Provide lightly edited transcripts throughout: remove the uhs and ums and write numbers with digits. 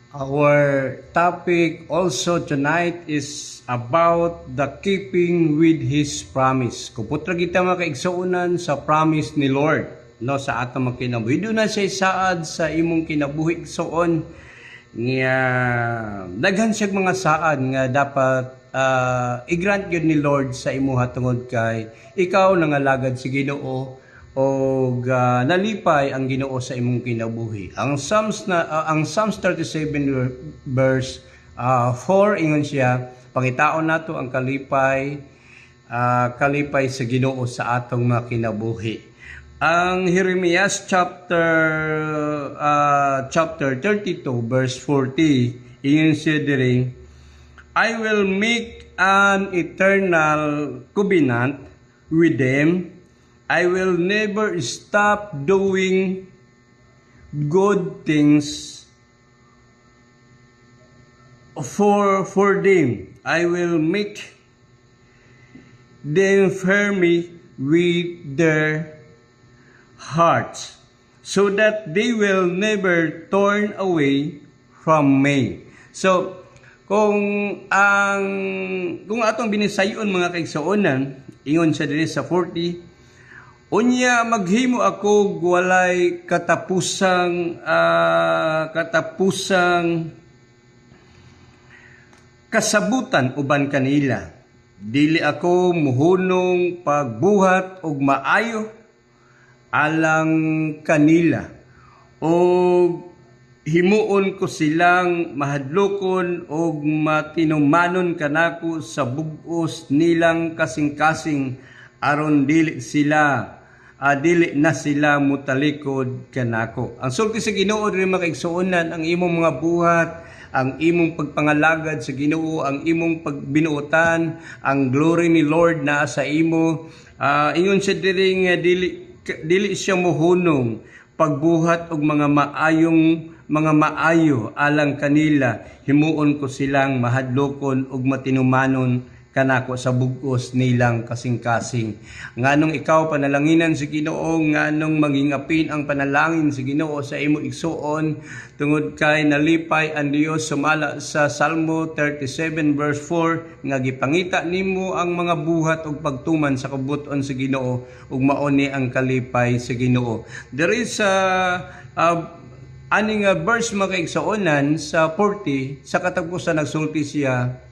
Our topic also tonight is about the keeping with His promise. Kuputra kita mga kaigsuunan sa promise ni Lord, no, sa atong mga kinabuhi. Doon na siya saad sa imong kinabuhi igsuon nga daghan siya mga saad nga dapat i-grant yun ni Lord sa imuha tungod kay ikaw nangalagad si Ginoo o nalipay ang Ginoo sa imong kinabuhi. Ang Psalms 37 verse 4 ingon siya, pangitaon nato ang kalipay sa Ginoo sa atong mga kinabuhi. Ang Jeremias chapter 32 verse 40 ingon siya diri, I will make an eternal covenant with them. I will never stop doing good things for them. I will make them firmly with their hearts, so that they will never turn away from me. So, kung atong binisayon mga kaigsuonan, ingon siya diri sa 40, unya maghimo ako walay katapusang kasabutan uban kanila. Dili ako muhunong pagbuhat og maayo alang kanila, o himuon ko silang mahadlokon og matinumanon kanako sa bug-os nilang kasing-kasing aron dili na sila mutalikod kanako. Ang sulti sa Ginoo diri mga kaigsuonan, ang imong mga buhat, ang imong pagpangalagad sa Ginoo, ang imong pagbinuotan, ang glory ni Lord naa sa imo. Ingon siya diri nga dili siya mohunong pagbuhat og mga maayo alang kanila, himuon ko silang mahadlokon og matinumanon kanako sa bug-os nilang kasing-kasing. Nganong ikaw panalanginan si Ginoo, nganong mangingapin ang panalangin si Ginoo sa imo igsuon, tungod kay nalipay ang Dios sumala sa Salmo 37 verse 4 nga gipangita nimo ang mga buhat ug pagtuman sa kabut-on sa Ginoo, ug mao ni ang kalipay sa Ginoo. There is aning verse mga kaigsuonan sa 40, sa katapusan nagsulti siya,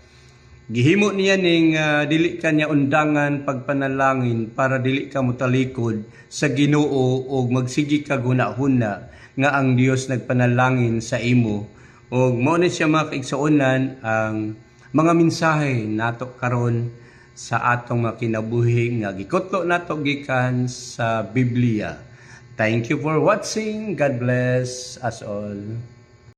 gihimo niya ning dili kanya undangan pagpanalangin para dili ka mutalikod sa Ginoo og magsigi ka hunahuna nga ang Dios nagpanalangin sa imo. Og mao ni siya mga kaigsuonan ang mga mensahe nato karon sa atong mga kinabuhi nga gikutlo nato gikan sa Biblia. Thank you for watching. God bless us all.